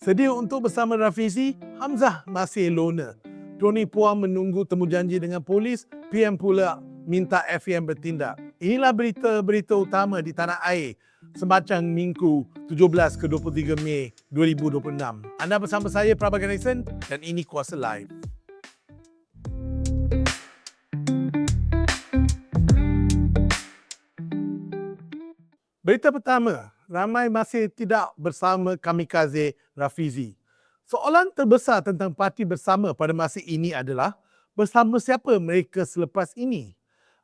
Sedia untuk bersama Rafizi, Hamzah masih loner. Tony Puang menunggu temu janji dengan polis, PM pula minta FAM bertindak. Inilah berita-berita utama di tanah air semacam Minggu 17 ke 23 Mei 2026. Anda bersama saya, Prabha Ganesan, dan ini Kuasa Live. Berita pertama, ramai masih tidak bersama kamikaze Rafizi. Soalan terbesar tentang parti bersama pada masa ini adalah bersama siapa mereka selepas ini?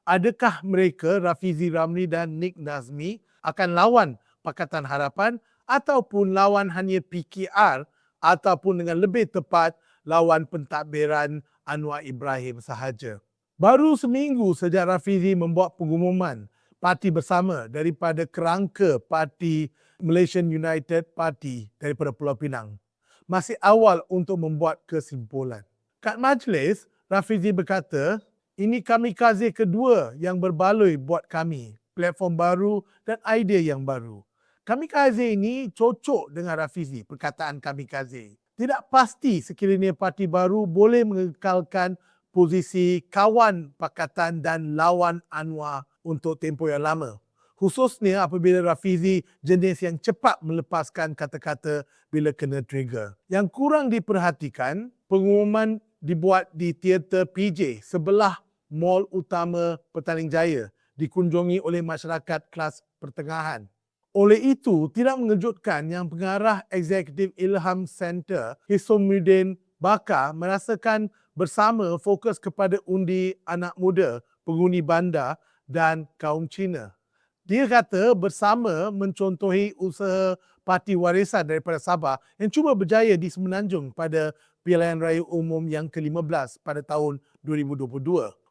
Adakah mereka, Rafizi Ramli dan Nik Nazmi, akan lawan Pakatan Harapan ataupun lawan hanya PKR ataupun dengan lebih tepat lawan pentadbiran Anwar Ibrahim sahaja? Baru seminggu sejak Rafizi membuat pengumuman parti bersama daripada kerangka parti Malaysian United Party daripada Pulau Pinang. Masih awal untuk membuat kesimpulan. Kat majlis, Rafizi berkata, ini kamikaze kedua yang berbaloi buat kami. Platform baru dan idea yang baru. Kamikaze ini cocok dengan Rafizi, perkataan kamikaze. Tidak pasti sekiranya parti baru boleh mengekalkan posisi kawan Pakatan dan lawan Anwar untuk tempoh yang lama. Khususnya apabila Rafizi jenis yang cepat melepaskan kata-kata bila kena trigger. Yang kurang diperhatikan, pengumuman dibuat di teater PJ sebelah mall utama Petaling Jaya, dikunjungi oleh masyarakat kelas pertengahan. Oleh itu, tidak mengejutkan yang pengarah eksekutif Ilham Center, Hisumuddin Bakar, merasakan bersama fokus kepada undi anak muda, penghuni bandar dan kaum Cina. Dia kata bersama mencontohi usaha parti warisan daripada Sabah yang cuba berjaya di Semenanjung pada pilihan raya umum yang ke-15 pada tahun 2022.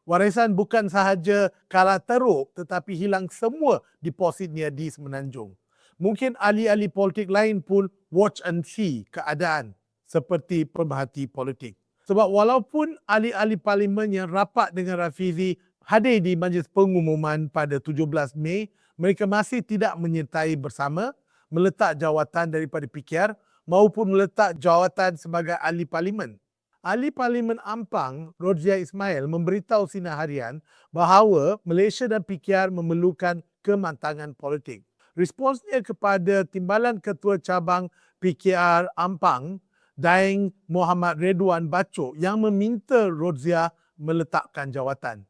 Warisan bukan sahaja kalah teruk tetapi hilang semua depositnya di Semenanjung. Mungkin ahli-ahli politik lain pun watch and see keadaan seperti pemerhati politik. Sebab walaupun ahli-ahli parlimen yang rapat dengan Rafizi hadir di majlis pengumuman pada 17 Mei, mereka masih tidak menyertai bersama, meletak jawatan daripada PKR maupun meletak jawatan sebagai ahli parlimen. Ahli Parlimen Ampang, Rodzia Ismail, memberitahu Sinar Harian bahawa Malaysia dan PKR memerlukan kemantangan politik. Responsnya kepada Timbalan Ketua Cabang PKR Ampang, Daeng Muhammad Redwan Bachok yang meminta Rodzia meletakkan jawatan.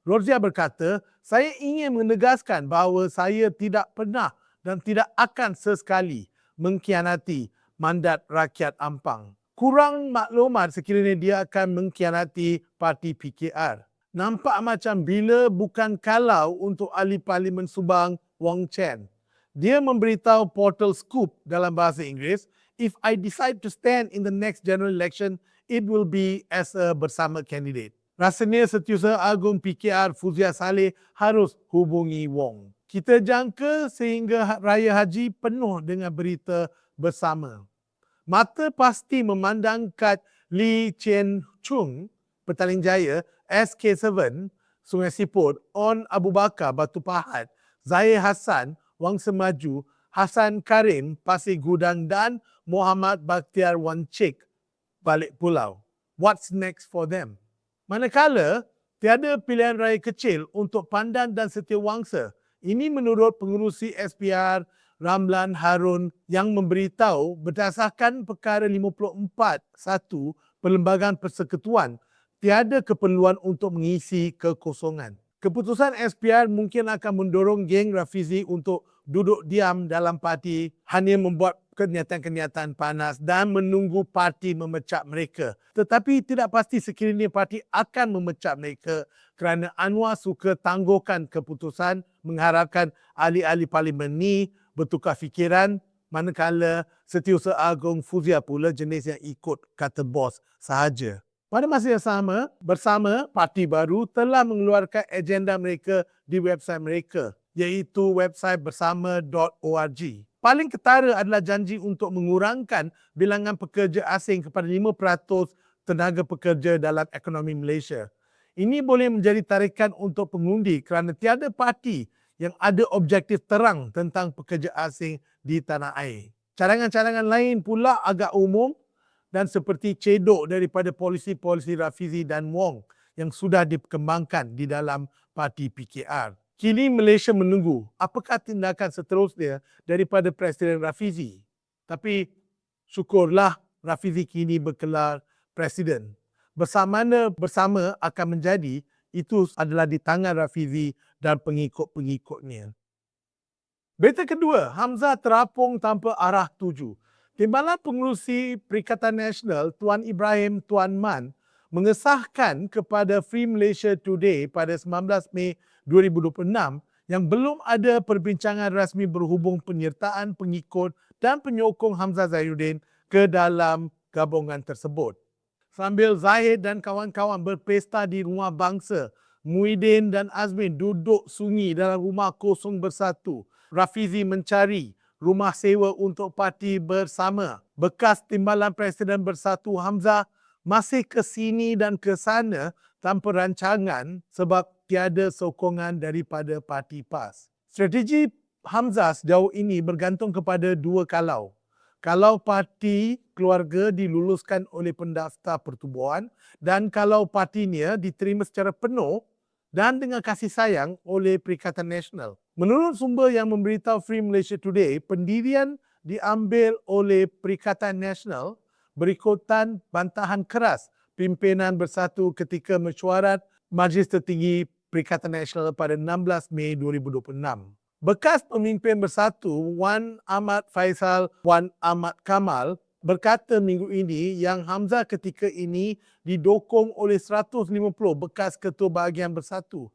Rodzia berkata, saya ingin menegaskan bahawa saya tidak pernah dan tidak akan sesekali mengkhianati mandat rakyat Ampang. Kurang maklumat sekiranya dia akan mengkhianati parti PKR. Nampak macam bila bukan kalau untuk ahli Parlimen Subang Wong Chen. Dia memberitahu portal Scoop dalam bahasa Inggeris, if I decide to stand in the next general election, it will be as a bersama candidate. Rasanya Setiausaha Agung PKR Fuzia Saleh harus hubungi Wong. Kita jangka sehingga Raya Haji penuh dengan berita bersama. Mata pasti memandang kad Lee Chien Chung, Petaling Jaya, SK7, Sungai Siput, On Abu Bakar, Batu Pahat, Zahir Hassan, Wangsa Maju, Hassan Karim, Pasir Gudang dan Muhammad Bakhtiar Wancik, Balik Pulau. What's next for them? Manakala tiada pilihan raya kecil untuk Pandan dan Setiawangsa. Ini menurut pengerusi SPR Ramlan Harun yang memberitahu berdasarkan perkara 54.1 Perlembagaan Persekutuan, tiada keperluan untuk mengisi kekosongan. Keputusan SPR mungkin akan mendorong geng Rafizi untuk duduk diam dalam parti, hanya membuat kenyataan-kenyataan panas dan menunggu parti memecat mereka. Tetapi tidak pasti sekiranya parti akan memecat mereka kerana Anwar suka tangguhkan keputusan, mengharapkan ahli-ahli parlimen ni bertukar fikiran, manakala Setiausaha Agung Fuzia pula jenis yang ikut kata bos sahaja. Pada masa yang sama, bersama parti baru telah mengeluarkan agenda mereka di website mereka, iaitu website bersama.org. Paling ketara adalah janji untuk mengurangkan bilangan pekerja asing kepada 5% tenaga pekerja dalam ekonomi Malaysia. Ini boleh menjadi tarikan untuk pengundi kerana tiada parti yang ada objektif terang tentang pekerja asing di tanah air. Cadangan-cadangan lain pula agak umum dan seperti cedok daripada polisi-polisi Rafizi dan Wong yang sudah dikembangkan di dalam parti PKR. Kini Malaysia menunggu apakah tindakan seterusnya daripada Presiden Rafizi. Tapi syukurlah Rafizi kini berkelar Presiden. Bersama akan menjadi, itu adalah di tangan Rafizi dan pengikut-pengikutnya. Berita kedua, Hamzah terapung tanpa arah tuju. Timbalan Pengerusi Perikatan Nasional Tuan Ibrahim Tuan Man mengesahkan kepada Free Malaysia Today pada 19 Mei 2026 yang belum ada perbincangan rasmi berhubung penyertaan pengikut dan penyokong Hamzah Zahiruddin ke dalam gabungan tersebut. Sambil Zahid dan kawan-kawan berpesta di rumah bangsa, Muhyiddin dan Azmin duduk sunyi dalam rumah kosong bersatu. Rafizi mencari rumah sewa untuk parti bersama. Bekas Timbalan Presiden Bersatu Hamzah masih ke sini dan ke sana tanpa rancangan sebab tiada sokongan daripada parti PAS. Strategi Hamzah sejauh ini bergantung kepada dua kalau. Kalau parti keluarga diluluskan oleh pendaftar pertubuhan dan kalau partinya diterima secara penuh dan dengan kasih sayang oleh Perikatan Nasional. Menurut sumber yang memberitahu Free Malaysia Today, pendirian diambil oleh Perikatan Nasional berikutan bantahan keras pimpinan Bersatu ketika mesyuarat Majlis Tertinggi Perikatan Nasional pada 16 Mei 2026. Bekas pemimpin Bersatu Wan Ahmad Faisal Wan Ahmad Kamal berkata minggu ini yang Hamzah ketika ini didukung oleh 150 bekas ketua bahagian Bersatu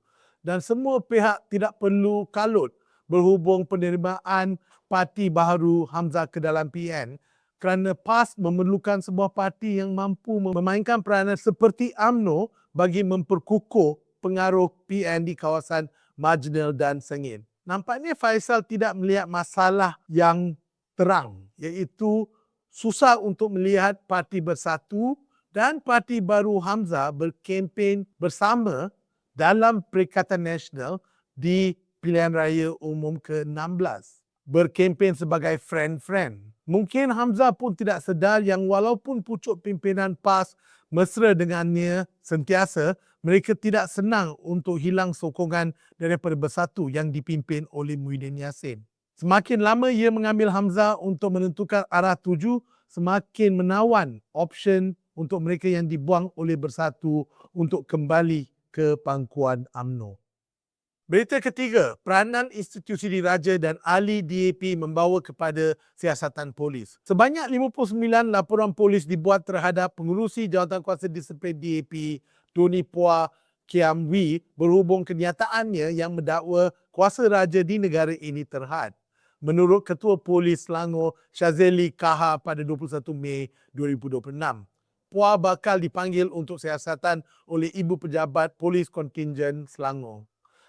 dan semua pihak tidak perlu kalut berhubung penerimaan parti baharu Hamzah ke dalam PN kerana PAS memerlukan sebuah parti yang mampu memainkan peranan seperti UMNO bagi memperkukuh pengaruh PN di kawasan marginal dan sengit. Nampaknya Faisal tidak melihat masalah yang terang, iaitu susah untuk melihat parti Bersatu dan parti baru Hamzah berkempen bersama dalam Perikatan Nasional di pilihan raya umum ke-16. Berkempen sebagai friend-friend. Mungkin Hamzah pun tidak sedar yang walaupun pucuk pimpinan PAS mesra dengannya sentiasa, mereka tidak senang untuk hilang sokongan daripada Bersatu yang dipimpin oleh Muhyiddin Yassin. Semakin lama ia mengambil Hamzah untuk menentukan arah tuju, semakin menawan option untuk mereka yang dibuang oleh Bersatu untuk kembali ke pangkuan UMNO. Berita ketiga, peranan institusi diraja dan ahli DAP membawa kepada siasatan polis. Sebanyak 59 laporan polis dibuat terhadap pengurusi Jawatankuasa Disiplin DAP Tony Phua Kiam Wee berhubung kenyataannya yang mendakwa kuasa raja di negara ini terhad. Menurut Ketua Polis Selangor Shazeli Kaha pada 21 Mei 2026, Phua bakal dipanggil untuk siasatan oleh Ibu Pejabat Polis Kontingen Selangor.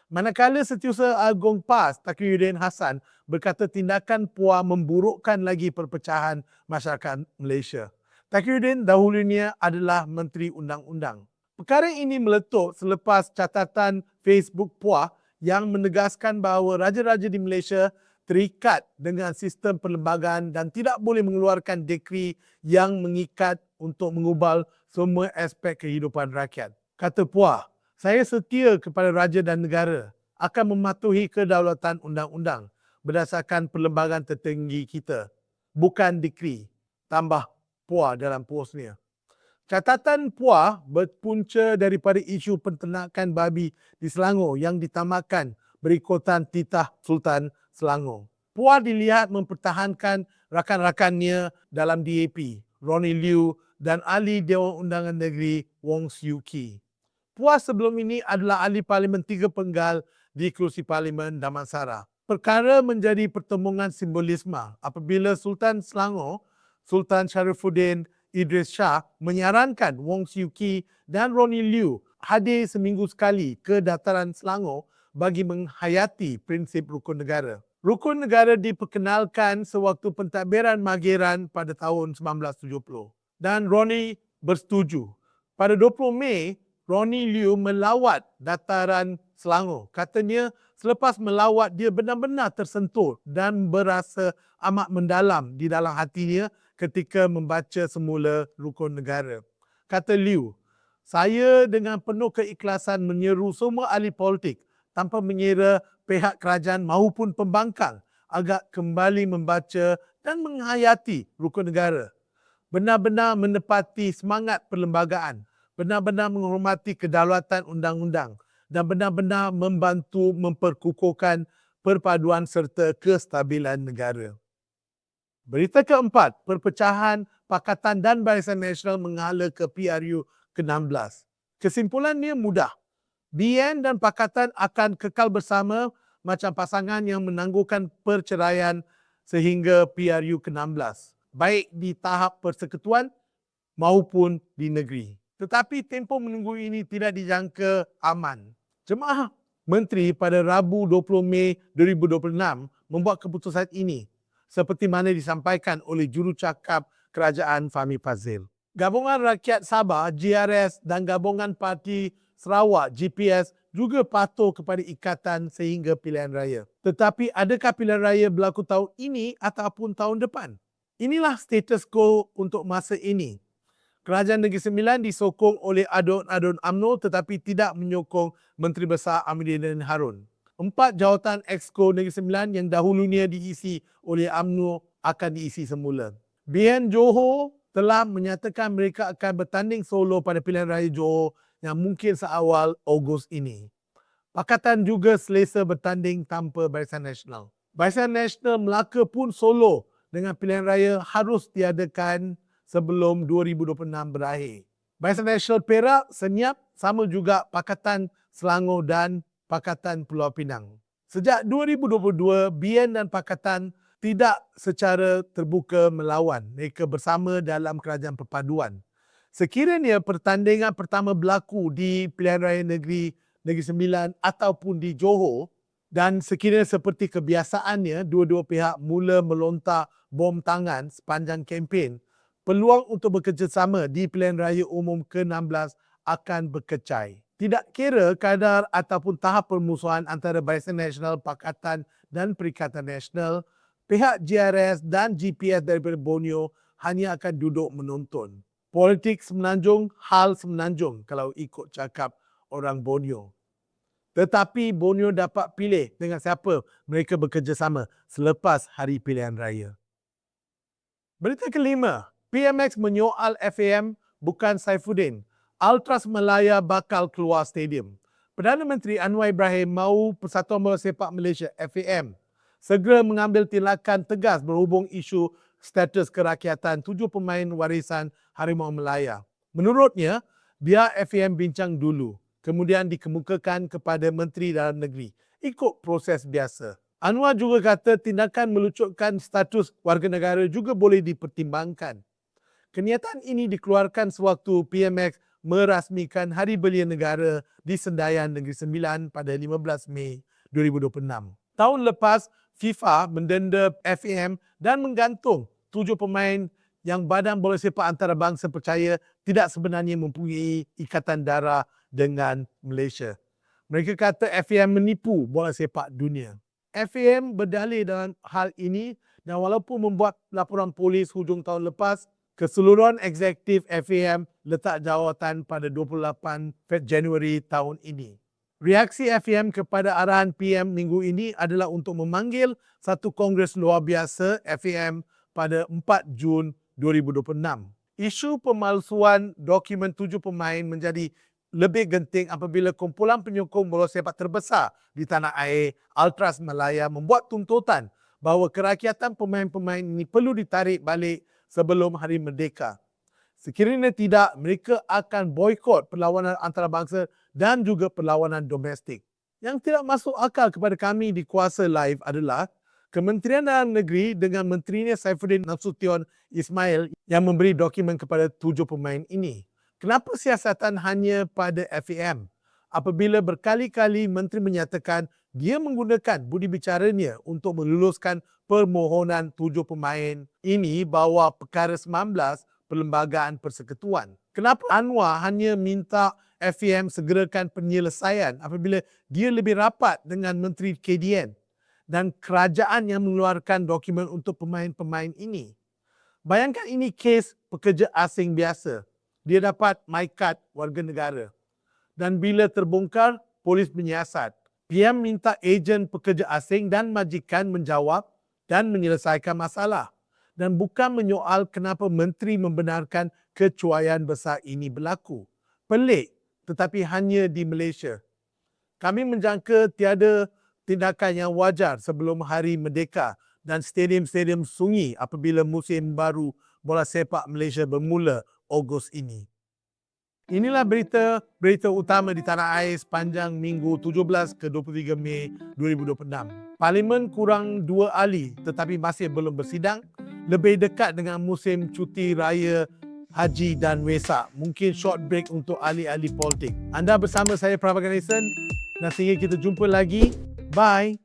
Manakala Setiausaha Agong PAS Taqiyuddin Hassan berkata tindakan Phua memburukkan lagi perpecahan masyarakat Malaysia. Taqiyuddin dahulunya adalah Menteri Undang-Undang. Perkara ini meletup selepas catatan Facebook Phua yang menegaskan bahawa raja-raja di Malaysia terikat dengan sistem perlembagaan dan tidak boleh mengeluarkan dekri yang mengikat untuk mengubal semua aspek kehidupan rakyat. Kata Phua, saya setia kepada raja dan negara akan mematuhi kedaulatan undang-undang berdasarkan perlembagaan tertinggi kita, bukan dekri, tambah Phua dalam postnya. Catatan Phua berpunca daripada isu penternakan babi di Selangor yang ditamakan berikutan titah Sultan Selangor. Phua dilihat mempertahankan rakan-rakannya dalam DAP, Ronnie Liu dan ahli Dewan Undangan Negeri Wong Siew Kee. Phua sebelum ini adalah ahli Parlimen 3 Penggal di Kerusi Parlimen Damansara. Perkara menjadi pertembungan simbolisme apabila Sultan Selangor, Sultan Sharifuddin Idris Shah menyarankan Wong Siew Kee dan Ronnie Liu hadir seminggu sekali ke dataran Selangor bagi menghayati prinsip rukun negara. Rukun negara diperkenalkan sewaktu pentadbiran Margiran pada tahun 1970 dan Ronnie bersetuju. Pada 20 Mei, Ronnie Liu melawat dataran Selangor. Katanya selepas melawat dia benar-benar tersentuh dan berasa amat mendalam di dalam hatinya ketika membaca semula Rukun Negara. Kata Liu, saya dengan penuh keikhlasan menyeru semua ahli politik tanpa mengira pihak kerajaan maupun pembangkang agar kembali membaca dan menghayati Rukun Negara. Benar-benar menepati semangat perlembagaan, benar-benar menghormati kedaulatan undang-undang dan benar-benar membantu memperkukuhkan perpaduan serta kestabilan negara. Berita keempat, perpecahan Pakatan dan Barisan Nasional menghala ke PRU ke-16. Kesimpulannya mudah. BN dan Pakatan akan kekal bersama macam pasangan yang menangguhkan perceraian sehingga PRU ke-16, baik di tahap persekutuan maupun di negeri. Tetapi tempoh menunggu ini tidak dijangka aman. Jemaah Menteri pada Rabu 20 Mei 2026 membuat keputusan ini seperti mana disampaikan oleh jurucakap Kerajaan Fahmi Fadzil. Gabungan Rakyat Sabah GRS dan Gabungan Parti Sarawak GPS juga patuh kepada ikatan sehingga pilihan raya. Tetapi adakah pilihan raya berlaku tahun ini ataupun tahun depan? Inilah status quo untuk masa ini. Kerajaan Negeri Sembilan disokong oleh adun-adun UMNO tetapi tidak menyokong Menteri Besar Amiruddin Harun. 4 jawatan Exco Negeri Sembilan yang dahulunya diisi oleh UMNO akan diisi semula. BN Johor telah menyatakan mereka akan bertanding solo pada pilihan raya Johor yang mungkin seawal Ogos ini. Pakatan juga selesa bertanding tanpa Barisan Nasional. Barisan Nasional Melaka pun solo dengan pilihan raya harus diadakan sebelum 2026 berakhir. Barisan Nasional Perak senyap, sama juga Pakatan Selangor dan Pakatan Pulau Pinang. Sejak 2022, BN dan Pakatan tidak secara terbuka melawan. Mereka bersama dalam kerajaan perpaduan. Sekiranya pertandingan pertama berlaku di pilihan raya Negeri Sembilan ataupun di Johor dan sekiranya seperti kebiasaannya dua-dua pihak mula melontar bom tangan sepanjang kempen, peluang untuk bekerjasama di pilihan raya umum ke-16 akan berkecai. Tidak kira kadar ataupun tahap permusuhan antara Barisan Nasional, Pakatan dan Perikatan Nasional, pihak GRS dan GPS daripada Borneo hanya akan duduk menonton. Politik semenanjung, hal semenanjung kalau ikut cakap orang Borneo. Tetapi Borneo dapat pilih dengan siapa mereka bekerjasama selepas hari pilihan raya. Berita kelima, PMX menyoal FAM bukan Saifuddin. Ultras Malaya bakal keluar stadium. Perdana Menteri Anwar Ibrahim mahu Persatuan Bola Sepak Malaysia FAM segera mengambil tindakan tegas berhubung isu status kerakyatan 7 pemain warisan Harimau Melaya. Menurutnya, biar FAM bincang dulu, kemudian dikemukakan kepada Menteri Dalam Negeri ikut proses biasa. Anwar juga kata tindakan melucutkan status warga negara juga boleh dipertimbangkan. Kenyataan ini dikeluarkan sewaktu PMX merasmikan Hari Belia Negara di Sendayan Negeri Sembilan pada 15 Mei 2026. Tahun lepas, FIFA mendenda FAM dan menggantung 7 pemain yang Badan Bola Sepak Antarabangsa percaya tidak sebenarnya mempunyai ikatan darah dengan Malaysia. Mereka kata FAM menipu bola sepak dunia. FAM berdalih dalam hal ini dan walaupun membuat laporan polis hujung tahun lepas, keseluruhan eksekutif FAM letak jawatan pada 28 Januari tahun ini. Reaksi FAM kepada arahan PM minggu ini adalah untuk memanggil satu kongres luar biasa FAM pada 4 Jun 2026. Isu pemalsuan dokumen 7 pemain menjadi lebih genting apabila kumpulan penyokong bola sepak terbesar di tanah air, Ultras Malaya, membuat tuntutan bahawa kerakyatan pemain-pemain ini perlu ditarik balik sebelum Hari Merdeka. Sekiranya tidak, mereka akan boikot perlawanan antarabangsa dan juga perlawanan domestik. Yang tidak masuk akal kepada kami di Kuasa Live adalah Kementerian Dalam Negeri dengan menterinya Saifuddin Nasution Ismail yang memberi dokumen kepada 7 pemain ini. Kenapa siasatan hanya pada FAM? Apabila berkali-kali menteri menyatakan dia menggunakan budi bicaranya untuk meluluskan permohonan 7 pemain ini bahawa perkara 19 Perlembagaan Persekutuan. Kenapa Anwar hanya minta FAM segerakan penyelesaian apabila dia lebih rapat dengan Menteri KDN dan kerajaan yang mengeluarkan dokumen untuk pemain-pemain ini? Bayangkan ini kes pekerja asing biasa. Dia dapat MyKad warga negara. Dan bila terbongkar, polis menyiasat. PM minta ejen pekerja asing dan majikan menjawab dan menyelesaikan masalah. Dan bukan menyoal kenapa menteri membenarkan kecuaian besar ini berlaku. Pelik, tetapi hanya di Malaysia. Kami menjangka tiada tindakan yang wajar sebelum Hari Merdeka dan stadium-stadium sunyi apabila musim baru bola sepak Malaysia bermula Ogos ini. Inilah berita utama di tanah air sepanjang minggu 17 ke 23 Mei 2026. Parlimen kurang 2 ahli tetapi masih belum bersidang. Lebih dekat dengan musim cuti raya Haji dan Wesak. Mungkin short break untuk ahli-ahli politik. Anda bersama saya Prabhakar Nesan dan sehingga kita jumpa lagi. Bye.